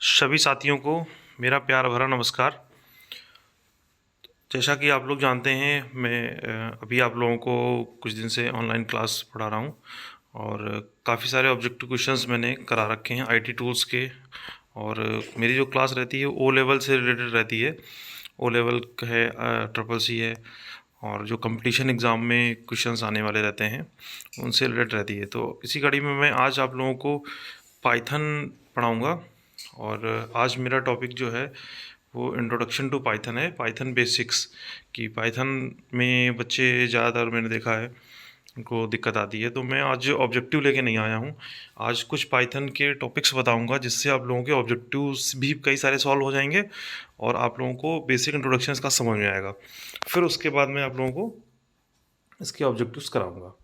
सभी साथियों को मेरा प्यार भरा नमस्कार। जैसा कि आप लोग जानते हैं, मैं अभी आप लोगों को कुछ दिन से ऑनलाइन क्लास पढ़ा रहा हूँ और काफ़ी सारे ऑब्जेक्टिव क्वेश्चंस मैंने करा रखे हैं आईटी टूल्स के। और मेरी जो क्लास रहती है ओ लेवल से रिलेटेड रहती है। ओ लेवल है, ट्रिपल सी है, और जो कंपटीशन एग्ज़ाम में क्वेश्चंस आने वाले रहते हैं उनसे रिलेटेड रहती है। तो इसी कड़ी में मैं आज आप लोगों को पाइथन पढ़ाऊँगा। और आज मेरा टॉपिक जो है वो इंट्रोडक्शन टू पाइथन है, पाइथन बेसिक्स। कि पाइथन में बच्चे ज़्यादातर मैंने देखा है उनको दिक्कत आती है, तो मैं आज ऑब्जेक्टिव लेके नहीं आया हूँ। आज कुछ पाइथन के टॉपिक्स बताऊँगा जिससे आप लोगों के ऑब्जेक्टिव्स भी कई सारे सॉल्व हो जाएंगे और आप लोगों को बेसिक इंट्रोडक्शन इसका समझ में आएगा। फिर उसके बाद मैं आप लोगों को इसके ऑब्जेक्टिव्स कराऊँगा।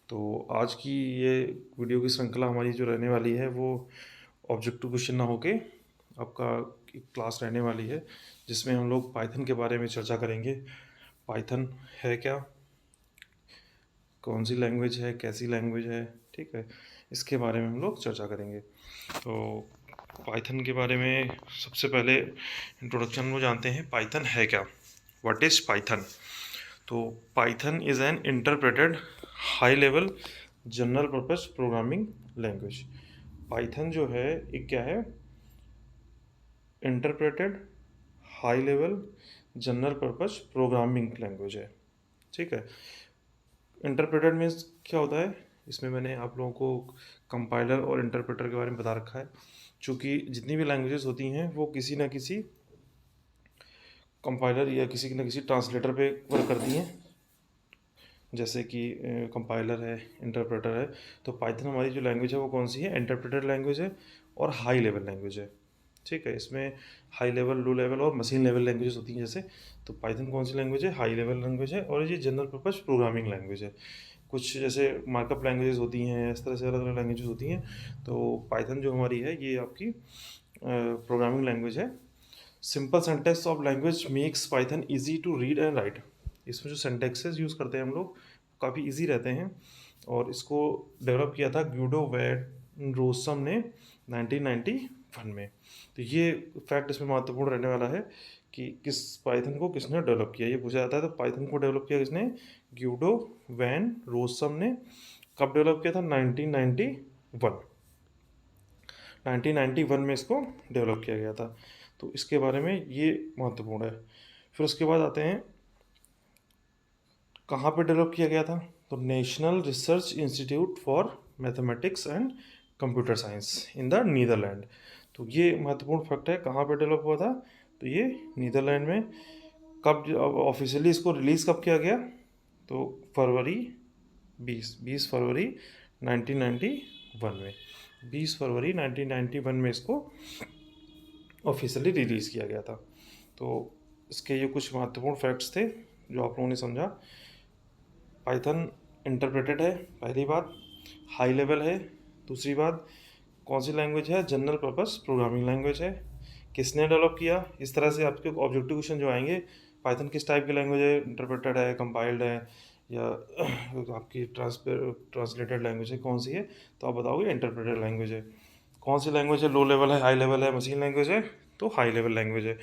तो आज की ये वीडियो की श्रृंखला हमारी जो रहने वाली है वो ऑब्जेक्टिव क्वेश्चन ना होके आपका एक क्लास रहने वाली है जिसमें हम लोग पाइथन के बारे में चर्चा करेंगे। पाइथन है क्या, कौन सी लैंग्वेज है, कैसी लैंग्वेज है, ठीक है, इसके बारे में हम लोग चर्चा करेंगे। तो पाइथन के बारे में सबसे पहले इंट्रोडक्शन में जानते हैं पाइथन है क्या। What is Python? तो Python is an interpreted high level general purpose programming language. Python जो है एक क्या है, interpreted high level general purpose programming language है, ठीक है। इंटरप्रेटेड मीन्स क्या होता है, इसमें मैंने आप लोगों को कंपाइलर और इंटरप्रेटर के बारे में बता रखा है। चूँकि जितनी भी लैंग्वेजेस होती हैं वो किसी न किसी कंपाइलर या किसी न किसी ट्रांसलेटर पे वर्क करती हैं। जैसे कि कंपाइलर है, इंटरप्रेटर है। तो पाइथन हमारी जो लैंग्वेज है वो कौन सी है, इंटरप्रेटेड लैंग्वेज है और हाई लेवल लैंग्वेज है, ठीक है। इसमें हाई लेवल, लो लेवल और मशीन लेवल लैंग्वेजेस होती हैं जैसे। तो पाइथन कौन सी लैंग्वेज है, हाई लेवल लैंग्वेज है और ये जनरल पर्पस प्रोग्रामिंग लैंग्वेज है। कुछ जैसे मार्कअप लैंग्वेजेस होती हैं, इस तरह से अलग अलग लैंग्वेजेस होती हैं। तो पाइथन जो हमारी है ये आपकी प्रोग्रामिंग लैंग्वेज है। Simple syntax of language makes Python easy to read and write. इसमें जो सिंटैक्सेस यूज़ करते हैं हम लोग काफ़ी इजी रहते हैं। और इसको डेवलप किया था ग्यूडो वैन रोसम ने 1991 में। तो ये फैक्ट इसमें महत्वपूर्ण रहने वाला है कि किस पाइथन को किसने डेवलप किया, ये पूछा जाता है। तो पाइथन को डेवलप किया किसने, ग्यूडो वैन रोसम ने। कब डेवलप किया था, 1991। 1991 में इसको डेवलप किया गया था। तो इसके बारे में ये महत्वपूर्ण है। फिर उसके बाद आते हैं कहाँ पे डेवलप किया गया था। तो National Research Institute for Mathematics and Computer Science in the Netherlands. तो ये महत्वपूर्ण फैक्ट है, कहाँ पे डेवलप हुआ था, तो ये नीदरलैंड में। कब ऑफिशियली इसको रिलीज़ कब किया गया, तो फरवरी 20 फरवरी 1991 में। 20 फरवरी 1991 में इसको ऑफिशियली रिलीज़ किया गया था। तो इसके ये कुछ महत्वपूर्ण फैक्ट्स थे जो आप लोगों ने समझा। पाइथन इंटरप्रेटेड है, पहली बात। हाई लेवल है, दूसरी बात। कौन सी लैंग्वेज है, जनरल पर्पस प्रोग्रामिंग लैंग्वेज है। किसने डेवलप किया, इस तरह से आपके ऑब्जेक्टिव क्वेश्चन जो आएंगे, पाइथन किस टाइप की लैंग्वेज है, इंटरप्रेटेड है, कंपाइल्ड है, या आपकी ट्रांसलेटेड लैंग्वेज है, कौन सी है, तो आप बताओगे इंटरप्रेटेड लैंग्वेज है। कौन सी लैंग्वेज है, लो लेवल है, हाई लेवल है, मशीन लैंग्वेज है, तो हाई लेवल लैंग्वेज है।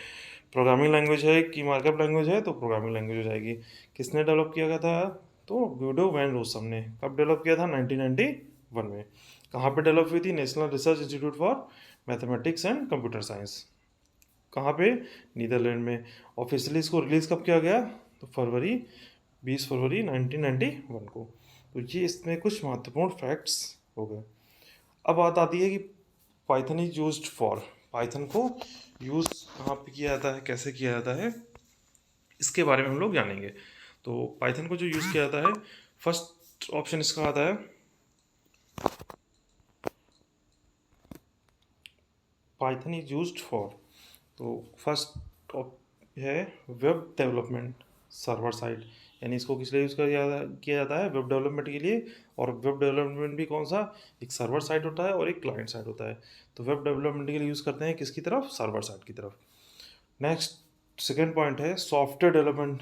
प्रोग्रामिंग लैंग्वेज है कि मार्कअप लैंग्वेज है, तो प्रोग्रामिंग लैंग्वेज हो जाएगी। किसने डेवलप किया गया था, तो ग्यूडो वैन रोसम ने। कब डेवलप किया था, 1991 में। कहाँ पे डेवलप हुई थी, national Research Institute for Mathematics and Computer science. कहाँ पे, नीदरलैंड में। ऑफिशियली इसको रिलीज़ कब किया गया, तो फरवरी 20 फरवरी 1991 को। तो ये इसमें कुछ महत्वपूर्ण फैक्ट्स हो गए। अब बात आती है कि Python is used for, Python को यूज़ कहाँ पे किया जाता है, कैसे किया जाता है, इसके बारे में हम लोग जानेंगे। तो पाइथन को जो यूज़ किया जाता है, फर्स्ट ऑप्शन इसका आता है पाइथन इज यूज्ड फॉर। तो फर्स्ट है वेब डेवलपमेंट सर्वर साइड, यानी इसको किस लिए यूज़ किया जाता है, वेब डेवलपमेंट के लिए। और वेब डेवलपमेंट भी कौन सा, एक सर्वर साइड होता है और एक क्लाइंट साइड होता है। तो वेब डेवलपमेंट के लिए यूज़ करते हैं किसकी तरफ, सर्वर साइड की तरफ। नेक्स्ट सेकेंड पॉइंट है सॉफ्टवेयर डेवलपमेंट,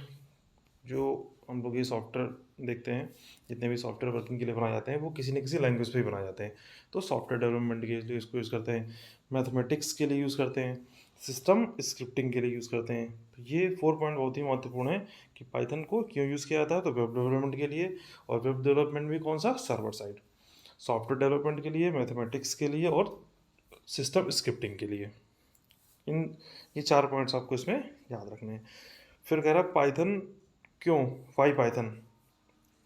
जो हम लोग ये सॉफ्टवेयर देखते हैं, जितने भी सॉफ्टवेयर वर्किंग के लिए बनाए जाते हैं वो किसी न किसी लैंग्वेज पे ही बनाए जाते हैं। तो सॉफ्टवेयर डेवलपमेंट के लिए इसको यूज़ करते हैं, मैथमेटिक्स के लिए यूज़ करते हैं, सिस्टम स्क्रिप्टिंग के लिए यूज़ करते हैं। तो ये 4 पॉइंट बहुत ही महत्वपूर्ण है कि पाइथन को क्यों यूज़ किया जाता है। तो वेब डेवलपमेंट के लिए, और वेब डेवलपमेंट भी कौन सा, सर्वर साइड। सॉफ्टवेयर डेवलपमेंट के लिए, मैथमेटिक्स के लिए और सिस्टम स्क्रिप्टिंग के लिए। इन ये 4 पॉइंट्स आपको इसमें याद रखने हैं। फिर कह रहा है पाइथन क्यों, वाई पाइथन,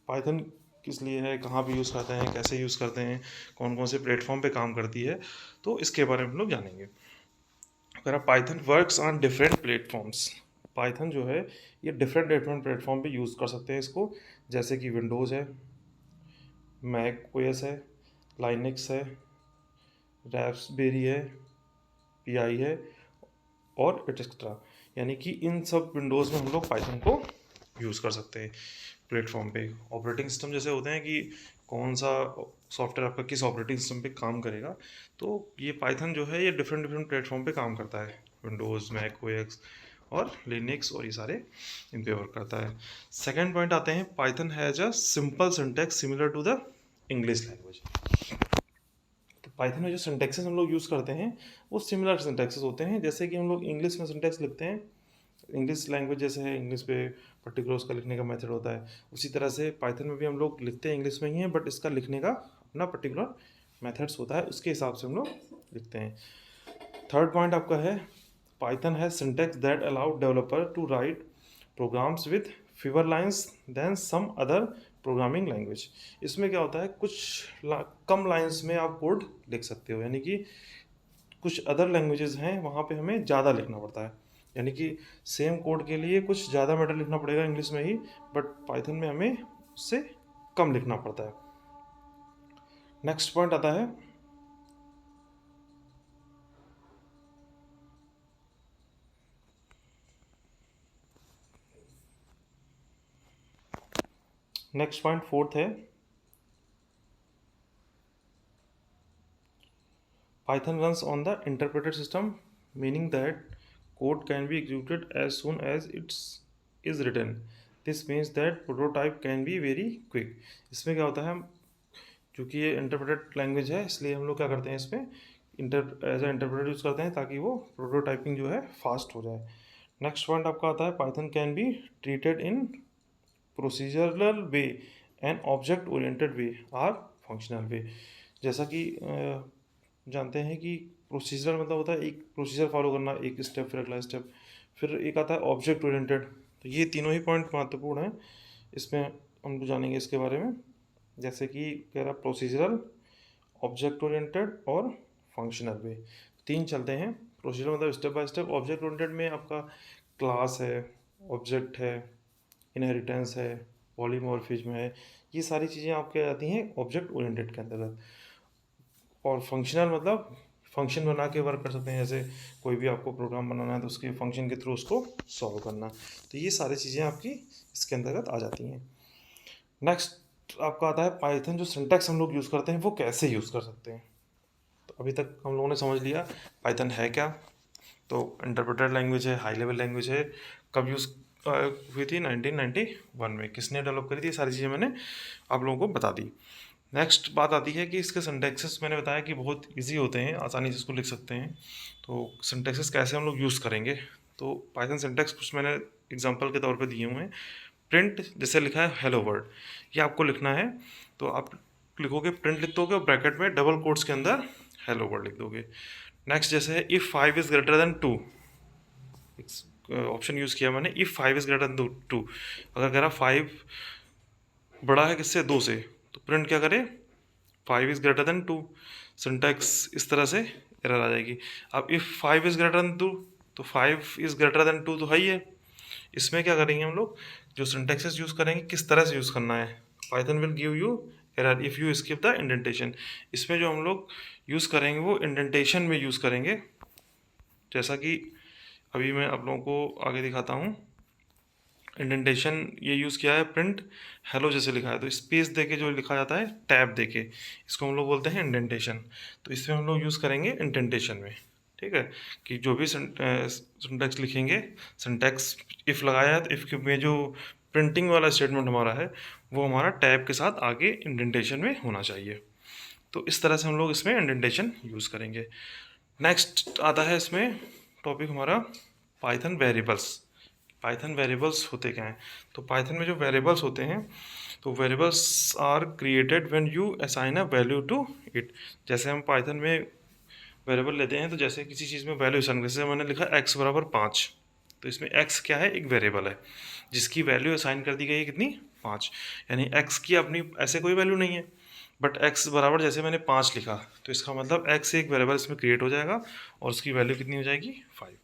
पाइथन किस लिए है, कहाँ पे यूज़ करते हैं, कैसे यूज़ करते हैं, कौन कौन से प्लेटफॉर्म पे काम करती है, तो इसके बारे में हम लोग जानेंगे। कह रहा Python works on different platforms. Python जो है ये डिफरेंट डिफरेंट प्लेटफॉर्म पे यूज़ कर सकते हैं इसको, जैसे कि विंडोज़ है, मैक ओएस है, लाइनक्स है, रास्पबेरी है, पीआई है और एक्सेट्रा। यानी कि इन सब विंडोज़ में हम लोग पाइथन को यूज़ कर सकते हैं प्लेटफॉर्म पे। ऑपरेटिंग सिस्टम जैसे होते हैं कि कौन सा सॉफ्टवेयर आपका किस ऑपरेटिंग सिस्टम पे काम करेगा, तो ये पाइथन जो है ये डिफरेंट डिफरेंट प्लेटफॉर्म पे काम करता है। विंडोज़, मैक ओएस और लिनक्स और ये सारे इन पे वर्क करता है। सेकेंड पॉइंट आते हैं, Python has a simple syntax similar to the English language. तो पाइथन में जो सिंटैक्सेस हम लोग यूज़ करते हैं वो सिमिलर सिंटैक्सेस होते हैं, जैसे कि हम लोग इंग्लिश में सिंटैक्स लिखते हैं, इंग्लिश लैंग्वेज जैसे है, इंग्लिश पे पर्टिकुलर उसका लिखने का मेथड होता है, उसी तरह से पाइथन में भी हम लोग लिखते हैं इंग्लिश में ही है, बट इसका लिखने का अपना पर्टिकुलर मेथड्स होता है, उसके हिसाब से हम लोग लिखते हैं। थर्ड पॉइंट आपका है, पाइथन है syntax that allow developer to write programs with fewer lines than some other programming language. इसमें क्या होता है, कम लाइन्स में आप कोड लिख सकते हो, यानी कि कुछ अदर लैंग्वेजेस हैं वहाँ पे हमें ज़्यादा लिखना पड़ता है, यानी कि सेम कोड के लिए कुछ ज़्यादा मैटर लिखना पड़ेगा इंग्लिश में ही, बट पाइथन में हमें उससे कम लिखना पड़ता है। नेक्स्ट पॉइंट आता है, नेक्स्ट पॉइंट फोर्थ है, Python runs on the interpreted system, meaning that code can be executed as soon as it's is written. This means that prototype can be very quick. इसमें क्या होता है, हम क्योंकि ये इंटरप्रेटेड लैंग्वेज है इसलिए हम लोग क्या करते हैं, इसमें एज ए इंटरप्रेटर यूज़ करते हैं ताकि वो प्रोटोटाइपिंग जो है फास्ट हो जाए। नेक्स्ट पॉइंट आपका आता है, Python can be treated in procedural way and object oriented way or functional way. जैसा कि जानते हैं कि प्रोसीजरल मतलब होता है एक प्रोसीजर फॉलो करना, एक स्टेप फिर अगला स्टेप, फिर एक आता है ऑब्जेक्ट ओरिएंटेड। तो ये तीनों ही पॉइंट महत्वपूर्ण हैं, इसमें हम जानेंगे इसके बारे में। जैसे कि कह रहा प्रोसीजरल, ऑब्जेक्ट ओरिएंटेड और फंक्शनल वे, तीन चलते हैं। प्रोसीजरल मतलब step by step, object oriented में आपका क्लास है, ऑब्जेक्ट है, इनहेरिटेंस है, पॉलीमॉर्फिज्म है, ये सारी चीज़ें आपके आती हैं ऑब्जेक्ट ओरिएंटेड के अंतर्गत। और फंक्शनल मतलब फंक्शन बना के वर्क कर सकते हैं, जैसे कोई भी आपको प्रोग्राम बनाना है तो उसके फंक्शन के थ्रू उसको सॉल्व करना। तो ये सारी चीज़ें आपकी इसके अंतर्गत आ जाती हैं। नेक्स्ट आपका आता है, पाइथन जो सिंटैक्स हम लोग यूज़ करते हैं वो कैसे यूज़ कर सकते हैं। तो अभी तक हम लोगों ने समझ लिया पाइथन है क्या, तो इंटरप्रेटेड लैंग्वेज है, हाई लेवल लैंग्वेज है, कब यूज़ हुई थी 1991 में, किसने डेवलप करी थी, ये सारी चीज़ें मैंने आप लोगों को बता दी। नेक्स्ट बात आती है कि इसके सिंटैक्सेस मैंने बताया कि बहुत इजी होते हैं, आसानी से इसको लिख सकते हैं। तो सिंटैक्सेस कैसे हम लोग यूज़ करेंगे, तो पाइथन सिंटैक्स कुछ मैंने एग्जांपल के तौर पे दिए हुए हैं। प्रिंट जैसे लिखा है हेलो वर्ल्ड, ये आपको लिखना है, तो आप लिखोगे प्रिंट लिख दोगे और ब्रैकेट में डबल कोट्स के अंदर हेलो वर्ल्ड लिख दोगे। नेक्स्ट जैसे है if 5 is greater than 2, option use किया मैंने, इफ़ 5 इज़ ग्रेटर देन 2, अगर कह रहा 5 बड़ा है किससे, 2 से, तो प्रिंट क्या करे 5 इज़ ग्रेटर देन 2। सिंटैक्स इस तरह से एरर आ जाएगी। अब इफ़ 5 इज़ ग्रेटर देन 2, तो 5 इज़ ग्रेटर देन 2 तो है ही है। इसमें क्या करेंगे हम लोग, जो सिंटैक्सेस यूज़ करेंगे किस तरह से यूज़ करना है, Python will give you error if you skip the indentation. इसमें जो हम लोग यूज़ करेंगे वो इंडेंटेशन में यूज़ करेंगे, जैसा कि अभी मैं आप लोगों को आगे दिखाता हूँ। इंडेंटेशन ये यूज़ किया है, प्रिंट हेलो जैसे लिखा है तो स्पेस देके जो लिखा जाता है टैब देके, इसको हम लोग बोलते हैं इंडेंटेशन। तो इसमें हम लोग यूज़ करेंगे इंडेंटेशन में, ठीक है, कि जो भी सिंटैक्स लिखेंगे, सिंटैक्स इफ़ लगाया है तो इफ़ में जो प्रिंटिंग वाला स्टेटमेंट हमारा है वो हमारा टैब के साथ आगे इंडेंटेशन में होना चाहिए। तो इस तरह से हम लोग इसमें इंडेंटेशन यूज़ करेंगे। नेक्स्ट आता है इसमें टॉपिक हमारा पाइथन वेरिएबल्स। पाइथन वेरिएबल्स होते क्या हैं? तो पाइथन में जो वेरिएबल्स होते हैं, तो variables are created when you assign a value to it. जैसे हम पाइथन में वेरिएबल लेते हैं, तो जैसे किसी चीज़ में वैल्यू असाइन, जैसे मैंने लिखा x बराबर 5, तो इसमें x क्या है? एक वेरिएबल है जिसकी वैल्यू असाइन कर दी गई है कितनी? 5। यानी x की अपनी ऐसे कोई वैल्यू नहीं है, बट x बराबर जैसे मैंने 5 लिखा, तो इसका मतलब x एक वेरिएबल इसमें क्रिएट हो जाएगा और उसकी वैल्यू कितनी हो जाएगी? 5।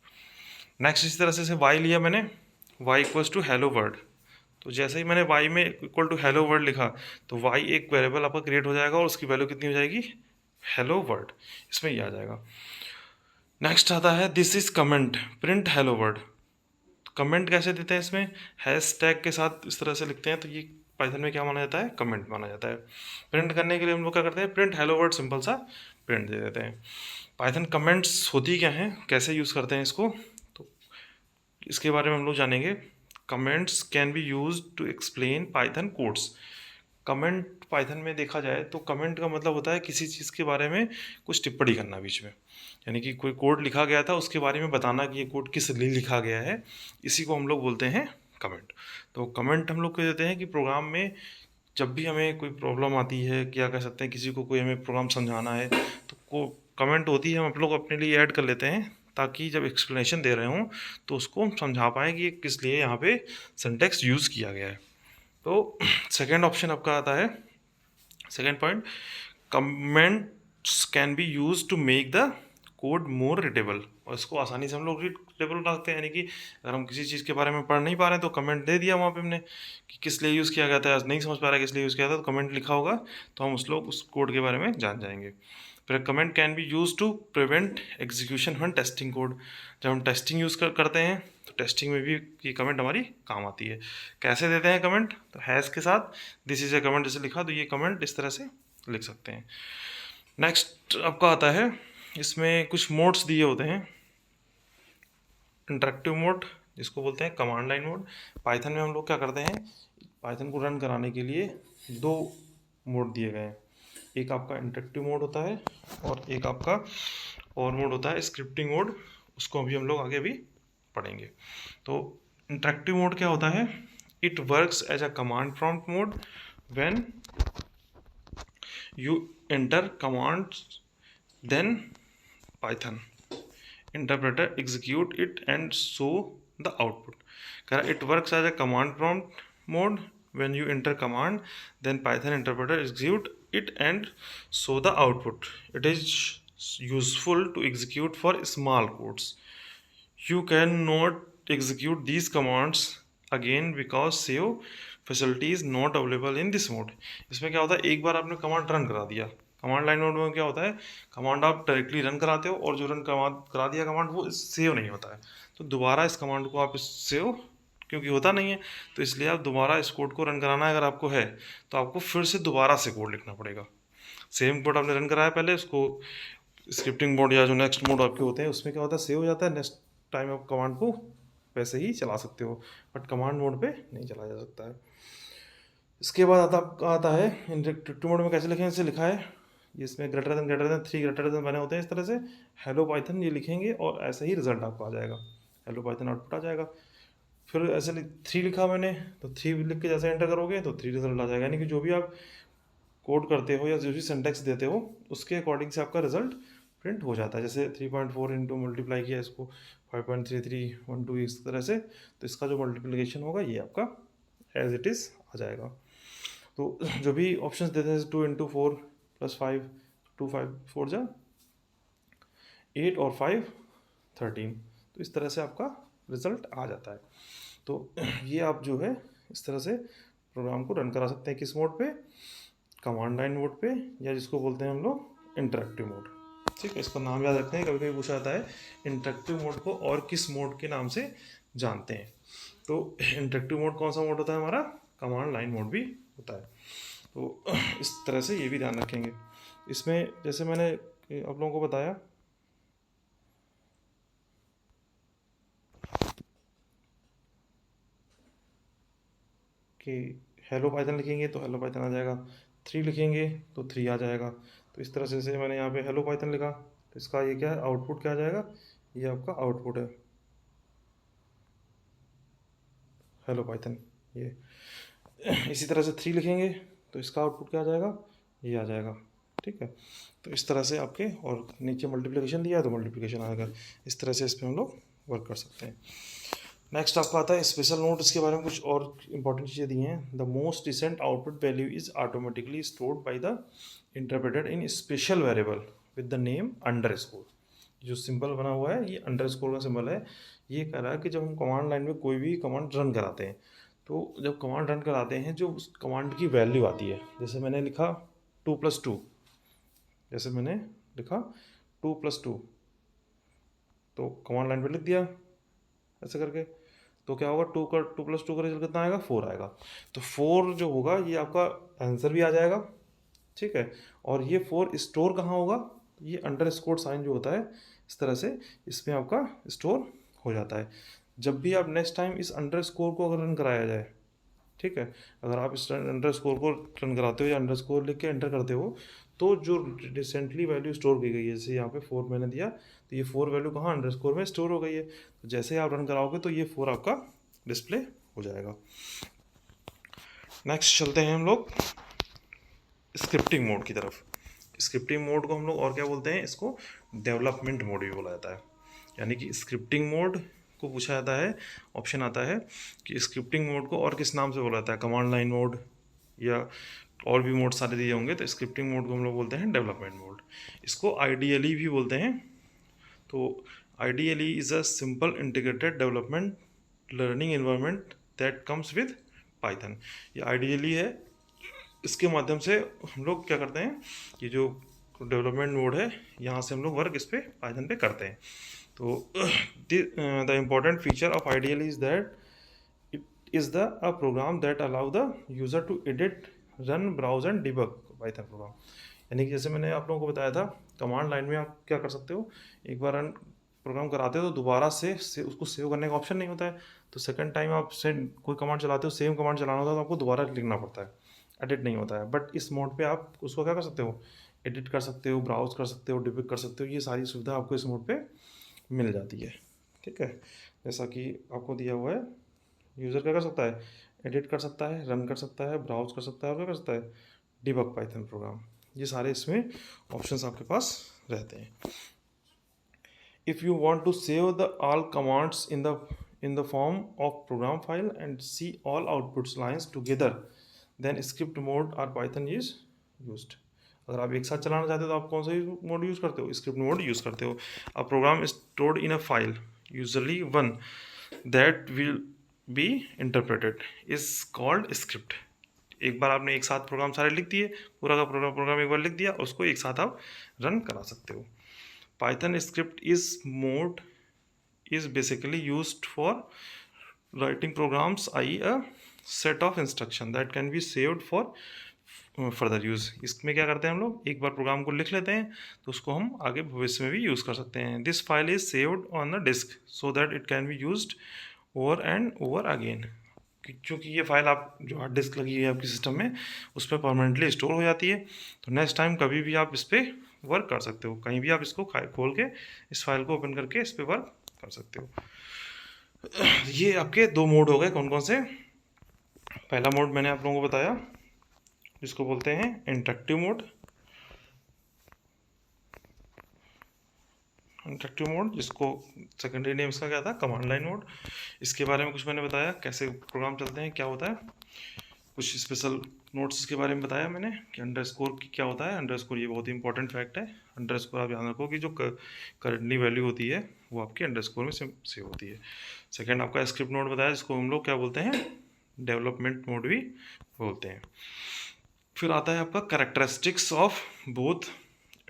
नेक्स्ट इसी तरह से y लिया मैंने, y equals to hello word. तो जैसे ही मैंने y में इक्वल टू हेलो वर्ड लिखा, तो y एक वेरिएबल आपका क्रिएट हो जाएगा और उसकी वैल्यू कितनी हो जाएगी? हेलो वर्ड, इसमें ये आ जाएगा। नेक्स्ट आता है this is comment print hello word. Comment कैसे देते हैं? इसमें हैश टैग के साथ इस तरह से लिखते हैं, तो ये पाइथन में क्या माना जाता है? कमेंट माना जाता है। प्रिंट करने के लिए हम लोग क्या करते हैं? प्रिंट हेलो वर्ड सिंपल सा प्रिंट दे देते हैं। पाइथन कमेंट्स होती क्या हैं, कैसे यूज़ करते हैं इसको, तो इसके बारे में हम लोग जानेंगे। Comments can be use to explain Python codes. Comment Python में देखा जाए तो कमेंट का मतलब होता है किसी चीज़ के बारे में कुछ टिप्पणी करना बीच में, यानी कि कोई कोड लिखा गया था उसके बारे में बताना कि ये कोड किस लिए लिखा गया है, इसी को हम लोग बोलते हैं कमेंट। तो कमेंट हम लोग कह देते हैं कि प्रोग्राम में जब भी हमें कोई प्रॉब्लम आती है, क्या कह सकते हैं, किसी को कोई हमें प्रोग्राम समझाना है, तो को कमेंट होती है, हम लोग अपने लिए ऐड कर लेते हैं ताकि जब एक्सप्लेनेशन दे रहे हों तो उसको हम समझा पाएँ कि किस लिए यहाँ पे सिंटैक्स यूज़ किया गया है। तो सेकेंड ऑप्शन आपका आता है, second point, comments can be use to make the code more readable. और इसको आसानी से हम लोग रीडेबल बना सकते हैं, यानी कि अगर हम किसी चीज़ के बारे में पढ़ नहीं पा रहे हैं तो कमेंट दे दिया वहाँ पे हमने कि किस लिए यूज़ किया गया था, नहीं समझ पा रहा है किस लिए यूज़ किया था, तो कमेंट लिखा होगा तो हम उस कोड के बारे में जान जाएंगे। फिर comment can be use to prevent execution when testing code. जब हम टेस्टिंग यूज़ करते हैं तो टेस्टिंग में भी ये कमेंट हमारी काम आती है। कैसे देते हैं कमेंट? तो हैश के साथ दिस इज ए कमेंट जैसे लिखा, तो ये कमेंट इस तरह से लिख सकते हैं। नेक्स्ट आपका आता है, इसमें कुछ मोड्स दिए होते हैं। इंटरेक्टिव मोड जिसको बोलते हैं कमांड लाइन मोड। पाइथन में हम लोग क्या करते हैं, पाइथन को रन कराने के लिए दो मोड दिए गए हैं। एक आपका इंटरेक्टिव मोड होता है और एक आपका और मोड होता है स्क्रिप्टिंग मोड, उसको अभी हम लोग आगे भी पढ़ेंगे। तो इंटरेक्टिव मोड क्या होता है? It works as a command prompt mode when you enter commands, then Python interpreter execute it and show the output. It works as a command prompt mode. When you enter command, then Python interpreter execute it and show the output. It is useful to execute for small codes. You cannot execute these commands again because save facility is not available in this mode. इसमें क्या होता है, एक बार आपने command run करा दिया, command line mode में क्या होता है, कमांड आप डायरेक्टली रन कराते हो और जो रन करा दिया कमांड वो सेव नहीं होता है, तो दोबारा इस कमांड को आप सेव क्योंकि होता नहीं है, तो इसलिए आप दोबारा इस कोड को रन कराना अगर आपको है तो आपको फिर से दोबारा से कोड लिखना पड़ेगा। सेम कोड आपने रन कराया पहले, उसको स्क्रिप्टिंग मोड या जो नेक्स्ट मोड आपके होते हैं उसमें क्या होता है, सेव हो जाता है, नेक्स्ट टाइम आप कमांड को वैसे ही चला सकते हो, बट कमांड मोड पे नहीं चला जा सकता है। इसके बाद आता है इंटरेक्टिव मोड में कैसे लिखें, जैसे लिखा है इसमें ग्रेटर देन 3 ग्रेटर देन बने होते हैं इस तरह से, हेलो पाइथन ये लिखेंगे और ऐसे ही रिजल्ट आपको आ जाएगा, हेलो पाइथन आउटपुट आ जाएगा। फिर ऐसे 3 लिखा मैंने, तो 3 लिख के जैसे एंटर करोगे तो 3 रिजल्ट आ जाएगा, यानी कि जो भी आप कोड करते हो या जो भी सिंटेक्स देते हो उसके अकॉर्डिंग से आपका रिजल्ट प्रिंट हो जाता है। जैसे 3.4 इंटू मल्टीप्लाई किया इसको 5.3312 इस तरह से, तो इसका जो मल्टीप्लिकेशन होगा ये आपका एज इट इज़ आ जाएगा। तो जो भी ऑप्शंस देते हैं 2 इंटू 4 + 5 2 5 4 जा 8 और 5 13, तो इस तरह से आपका रिजल्ट आ जाता है। तो ये आप जो है इस तरह से प्रोग्राम को रन करा सकते हैं, किस मोड पे, कमांड लाइन मोड पे, या जिसको बोलते हैं हम लोग इंटरेक्टिव मोड। ठीक है, इसका नाम याद रखते हैं, कभी कभी पूछा जाता है इंटरेक्टिव मोड को और किस मोड के नाम से जानते हैं। तो इंटरेक्टिव मोड कौन सा मोड होता है हमारा, कमांड लाइन मोड भी होता है। तो इस तरह से ये भी ध्यान रखेंगे। इसमें जैसे मैंने आप लोगों को बताया कि हेलो पाइथन लिखेंगे तो हेलो पाइथन आ जाएगा, 3 लिखेंगे तो 3 आ जाएगा। तो इस तरह से मैंने यहाँ पे हेलो पाइथन लिखा, तो इसका ये क्या है, आउटपुट क्या आ जाएगा, ये आपका आउटपुट है हेलो पाइथन ये। इसी तरह से 3 लिखेंगे तो इसका आउटपुट क्या आ जाएगा, ये आ जाएगा। ठीक है, तो इस तरह से आपके, और नीचे मल्टीप्लिकेशन दिया है तो मल्टीप्लिकेशन आएगा। इस तरह से इस पर हम लोग वर्क कर सकते हैं। नेक्स्ट आपका आता है स्पेशल नोट। इसके बारे में कुछ और इंपॉर्टेंट चीज़ें दी हैं। The most recent output value is automatically stored by the interpreted in special variable with the name under score. जो सिंबल बना हुआ है ये अंडर स्कोर का सिंबल है। ये कह रहा है कि जब हम कमांड लाइन में कोई भी कमांड रन कराते हैं, तो जब कमांड रन कराते हैं जो उस कमांड की वैल्यू आती है, जैसे मैंने लिखा 2+2, जैसे मैंने लिखा 2+2, तो कमांड लाइन पे लिख दिया ऐसे करके, तो क्या होगा, 2+2 का रिजल्ट कितना आएगा, 4 आएगा। तो 4 जो होगा ये आपका आंसर भी आ जाएगा। ठीक है, और ये 4 स्टोर कहाँ होगा, ये अंडर स्कोर साइन जो होता है इस तरह से इसमें आपका स्टोर हो जाता है। जब भी आप नेक्स्ट टाइम इस अंडर स्कोर को अगर रन कराया जाए, ठीक है, अगर आप इस अंडर स्कोर को रन कराते हो या अंडर स्कोर लिख के एंटर करते हो, तो जो रिसेंटली वैल्यू स्टोर की गई है, जैसे यहाँ पे 4 मैंने दिया, तो ये 4 वैल्यू कहाँ अंडर स्कोर में स्टोर हो गई है। तो जैसे ही आप रन कराओगे तो ये 4 आपका डिस्प्ले हो जाएगा। नेक्स्ट चलते हैं हम लोग स्क्रिप्टिंग मोड की तरफ। स्क्रिप्टिंग मोड को हम लोग और क्या बोलते हैं, इसको डेवलपमेंट मोड भी बोला जाता है। यानी कि स्क्रिप्टिंग मोड को पूछा जाता है, ऑप्शन आता है कि स्क्रिप्टिंग मोड को और किस नाम से बोला जाता है, कमांड लाइन मोड या और भी मोड सारे दिए होंगे। तो स्क्रिप्टिंग मोड को हम लोग बोलते हैं डेवलपमेंट मोड। इसको आईडीएलई भी बोलते हैं। तो IDLE is a simple integrated development learning environment that comes with Python. ये आईडीएलई है, इसके माध्यम से हम लोग क्या करते हैं, ये जो डेवलपमेंट मोड है यहाँ से हम लोग वर्क इस पर पाइथन पे करते हैं। तो the important feature of IDLE is that it is the a program that allow the user to edit, run, browse and debug Python program. यानी कि जैसे मैंने आप लोगों को बताया था, कमांड लाइन में आप क्या कर सकते हो, एक बार रन प्रोग्राम कराते हो तो दोबारा से उसको सेव करने का ऑप्शन नहीं होता है। तो सेकंड टाइम आप से कोई कमांड चलाते हो, सेम कमांड चलाना होता है तो आपको दोबारा लिखना पड़ता है, एडिट नहीं होता है। बट इस मोड पे आप उसको क्या कर सकते हो, एडिट कर सकते हो, ब्राउज कर सकते हो, डिबग कर सकते हो। ये सारी सुविधा आपको इस मोड पे मिल जाती है। ठीक है, जैसा कि आपको दिया हुआ है, यूज़र क्या कर सकता है, एडिट कर सकता है, रन कर सकता है, ब्राउज कर सकता है और क्या कर सकता है, डिबग पाइथन प्रोग्राम। ये सारे इसमें ऑप्शंस आपके पास रहते हैं। If you want to save the all commands in the form of program file and see all outputs lines together, then script mode और पाइथन इज यूज्ड। अगर आप एक साथ चलाना चाहते हो तो आप कौन सा मोड यूज़ करते हो, स्क्रिप्ट मोड यूज़ करते हो। A program stored in a file, usually one that will be interpreted is called script. एक बार आपने एक साथ प्रोग्राम सारे लिख दिए, पूरा का पूरा प्रोग्राम एक बार लिख दिया, उसको एक साथ आप रन करा सकते हो। Python script is mode is basically used for writing programs, i.e. a set of instruction that can be saved for further use। इसमें क्या करते हैं हम लोग, एक बार प्रोग्राम को लिख लेते हैं तो उसको हम आगे भविष्य में भी यूज़ कर सकते हैं। This file is saved on the disc so that it can be used over and over again. क्योंकि ये फाइल आप जो हार्ड डिस्क लगी है आपके सिस्टम में उस पर परमानेंटली स्टोर हो जाती है, तो नेक्स्ट टाइम कभी भी आप इस पर वर्क कर सकते हो, कहीं भी आप इसको खोल के इस फाइल को ओपन करके इस पर वर्क कर सकते हो। ये आपके दो मोड हो गए, कौन कौन से। पहला मोड मैंने आप लोगों को बताया जिसको बोलते हैं इंटरेक्टिव मोड। इंटरेक्टिव मोड जिसको सेकेंडरी नेम इसका क्या था, कमांड लाइन मोड। इसके बारे में कुछ मैंने बताया, कैसे प्रोग्राम चलते हैं, क्या होता है, कुछ स्पेशल नोट्स इसके बारे में बताया मैंने कि अंडरस्कोर की क्या होता है। अंडरस्कोर ये बहुत ही इंपॉर्टेंट फैक्ट है। अंडरस्कोर आप ध्यान रखो कि जो करंटली वैल्यू होती है वो आपकी अंडरस्कोर में सेव होती है। सेकंड आपका स्क्रिप्ट मोड बताया जिसको हम लोग क्या बोलते हैं, डेवलपमेंट मोड भी बोलते हैं। फिर आता है आपका characteristics of both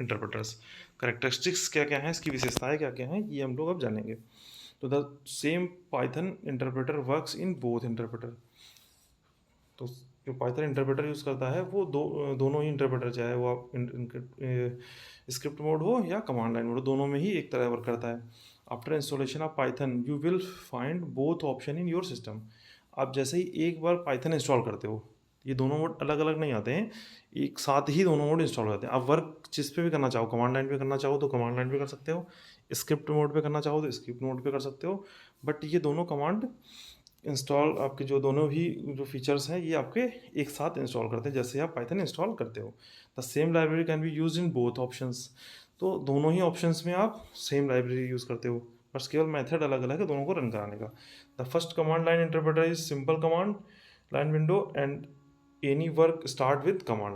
interpreters. Characteristics क्या क्या हैं, इसकी विशेषताएं क्या क्या हैं, ये हम लोग अब जानेंगे। तो the same Python interpreter works in both interpreter. तो जो पाइथन इंटरप्रेटर यूज़ करता है वो दोनों ही इंटरप्रेटर, चाहे वो आप स्क्रिप्ट मोड हो या कमांड लाइन मोड हो, दोनों में ही एक तरह वर्क करता है। After installation of Python you will find both option in your system. आप जैसे ही एक बार पाइथन इंस्टॉल करते हो, ये दोनों मोड अलग अलग नहीं आते हैं, एक साथ ही दोनों मोड इंस्टॉल होते हैं। आप वर्क जिस पे भी करना चाहो, कमांड लाइन पे करना चाहो तो कमांड लाइन पे कर सकते हो, स्क्रिप्ट मोड पे करना चाहो तो स्क्रिप्ट मोड पे कर सकते हो। बट ये दोनों कमांड इंस्टॉल, आपके जो दोनों भी जो फीचर्स हैं ये आपके एक साथ इंस्टॉल करते हैं जैसे आप पाइथन इंस्टॉल करते हो। The same library can be use in both options. तो दोनों ही ऑप्शंस में आप सेम लाइब्रेरी यूज़ करते हो, बस केवल मेथड अलग अलग है दोनों को रन कराने का। The first command line interpreter is simple command line window and any work start with command.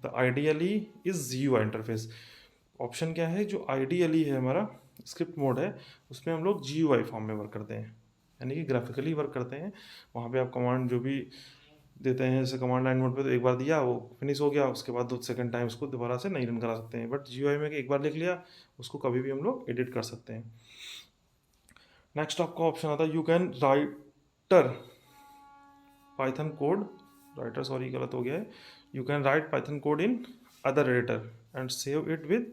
The ideally is GUI interface. Option क्या है, जो आइडियली है हमारा स्क्रिप्ट मोड है, उसमें हम लोग GUI फॉर्म में वर्क करते हैं, यानी कि ग्राफिकली वर्क करते हैं। वहाँ पे आप कमांड जो भी देते हैं, जैसे कमांड लाइन मोड पे तो एक बार दिया वो फिनिश हो गया, उसके बाद सेकंड टाइम उसको दोबारा से नहीं रन करा सकते हैं। बट GUI में एक बार लिख लिया, उसको कभी भी हम लोग एडिट कर सकते हैं। नेक्स्ट आपका ऑप्शन आता है you can writer Python code, writer sorry गलत हो गया है, you can write Python code in other editor and save it with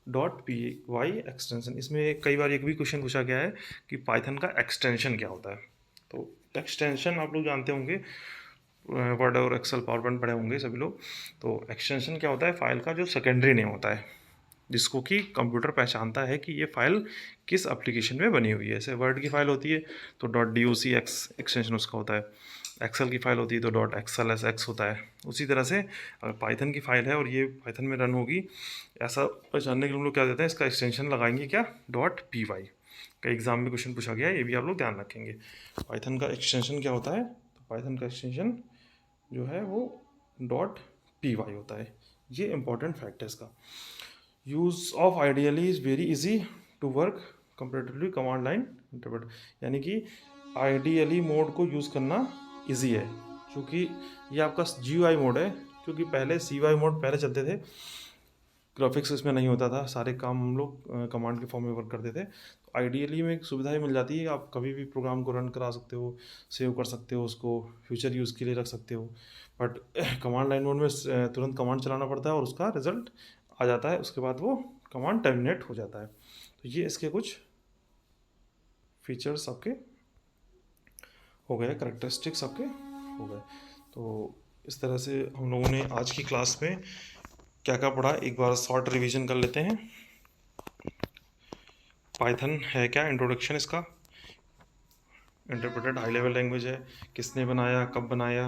.py extension. इसमें कई बार एक भी क्वेश्चन पूछा गया है कि पाइथन का एक्सटेंशन क्या होता है। तो एक्सटेंशन आप लोग जानते होंगे, वर्ड और एक्सेल पावर पॉइंट पढ़े होंगे सभी लोग। तो एक्सटेंशन क्या होता है, फाइल का जो सेकेंडरी नेम होता है, जिसको कि कंप्यूटर पहचानता है कि ये फाइल किस एप्लीकेशन में बनी हुई है। जैसे वर्ड की फाइल होती है तो .docx एक्सटेंशन उसका होता है, एक्सेल की फाइल होती है तो .xlsx होता है। उसी तरह से अगर पाइथन की फाइल है और ये पाइथन में रन होगी, ऐसा पहचानने के लिए हम लोग क्या देते हैं, इसका एक्सटेंशन लगाएंगे क्या, .py। कई एग्जाम में क्वेश्चन पूछा गया है, ये भी आप लोग ध्यान रखेंगे। पाइथन का एक्सटेंशन क्या होता है, तो पाइथन का एक्सटेंशन जो है वो .py होता है। ये इंपॉर्टेंट फैक्ट है इसका। Use of IDLE is very easy to work comparatively command line interpret, यानी कि आइडियली मोड को यूज़ करना इजी है, क्योंकि ये आपका GUI मोड है। क्योंकि पहले CY मोड पहले चलते थे, ग्राफिक्स इसमें नहीं होता था, सारे काम हम लोग कमांड के फॉर्म में वर्क करते थे। तो आइडियली में एक सुविधा ही मिल जाती है, आप कभी भी प्रोग्राम को रन करा सकते हो, सेव कर सकते हो, उसको फ्यूचर यूज़ के लिए रख सकते हो। बट कमांड लाइन मोड में तुरंत कमांड चलाना पड़ता है और उसका रिजल्ट आ जाता है, उसके बाद वो कमांड टर्मिनेट हो जाता है। तो ये इसके कुछ फीचर्स आपके हो गए, करेक्टरिस्टिक्स आपके हो गए। तो इस तरह से हम लोगों ने आज की क्लास में क्या क्या पढ़ा, एक बार शॉर्ट रिवीजन कर लेते हैं। पाइथन है क्या, इंट्रोडक्शन इसका, इंटरप्रेटेड हाई लेवल लैंग्वेज है, किसने बनाया, कब बनाया,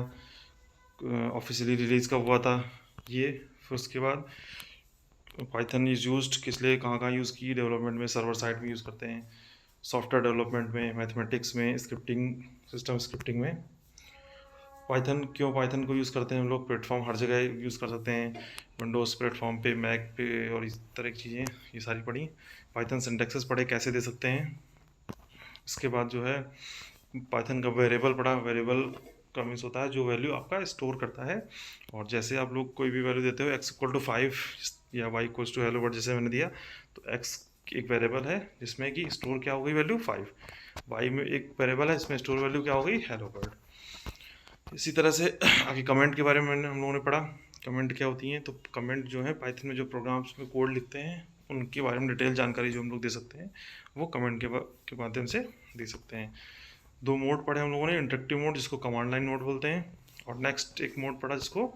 ऑफिशियली रिलीज़ कब हुआ था ये। फिर उसके बाद पाइथन इज़ यूज्ड किस लिए, कहाँ कहाँ यूज़ की, डेवलपमेंट में सर्वर साइड में यूज़ करते हैं, सॉफ्टवेयर डेवलपमेंट में, मैथमेटिक्स में, स्क्रिप्टिंग, सिस्टम स्क्रिप्टिंग में। पाइथन क्यों, पाइथन को यूज़ करते हैं हम लोग, प्लेटफॉर्म हर जगह यूज़ कर सकते हैं, विंडोज़ प्लेटफॉर्म पे, मैक पे और इस तरह की चीज़ें, ये सारी पढ़ी। पाइथन सिंटैक्सेस पढ़े, कैसे दे सकते हैं। इसके बाद जो है पाइथन का वेरिएबल पढ़ा, वेरिएबल का मीन्स होता है जो वैल्यू आपका स्टोर करता है। और जैसे आप लोग कोई भी वैल्यू देते हो, x=5 या y=hello world जैसे मैंने दिया, तो x एक वेरिएबल है जिसमें कि स्टोर क्या हो गई वैल्यू 5, y में एक वेरिएबल है जिसमें स्टोर वैल्यू क्या हो गई हेलो वर्ल्ड। इसी तरह से आगे कमेंट के बारे में हम लोगों ने पढ़ा, कमेंट क्या होती हैं। तो कमेंट जो है पाइथन में जो प्रोग्राम्स में कोड लिखते हैं उनके बारे में डिटेल जानकारी जो हम लोग दे सकते हैं, वो कमेंट के माध्यम से दे सकते हैं। 2 मोड पढ़े हम लोगों ने, इंटरेक्टिव मोड जिसको कमांड लाइन मोड बोलते हैं, और नेक्स्ट एक मोड पढ़ा जिसको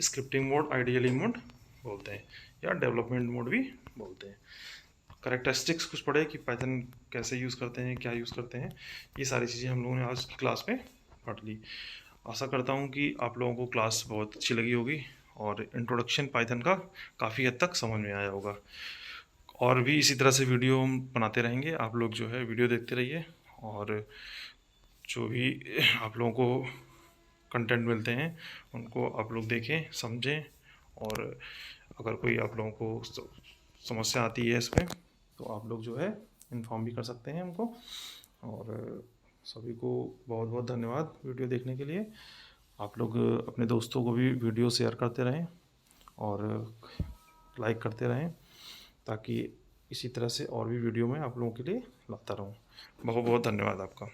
स्क्रिप्टिंग मोड, आइडियली मोड बोलते हैं, या डेवलपमेंट मोड भी बोलते हैं। करेक्टरिस्टिक्स कुछ पढ़े कि पाइथन कैसे यूज़ करते हैं, क्या यूज़ करते हैं, ये सारी चीज़ें हम लोगों ने आज की क्लास में पढ़ ली। आशा करता हूँ कि आप लोगों को क्लास बहुत अच्छी लगी होगी और इंट्रोडक्शन पाइथन का काफ़ी हद तक समझ में आया होगा। और भी इसी तरह से वीडियो हम बनाते रहेंगे, आप लोग जो है वीडियो देखते रहिए, और जो भी आप लोगों को कंटेंट मिलते हैं उनको आप लोग देखें, समझें, और अगर कोई आप लोगों को समस्या आती है इसमें तो आप लोग जो है इन्फॉर्म भी कर सकते हैं हमको। और सभी को बहुत बहुत धन्यवाद वीडियो देखने के लिए। आप लोग अपने दोस्तों को भी वीडियो शेयर करते रहें और लाइक करते रहें, ताकि इसी तरह से और भी वीडियो मैं आप लोगों के लिए लाता रहूं। बहुत बहुत धन्यवाद आपका।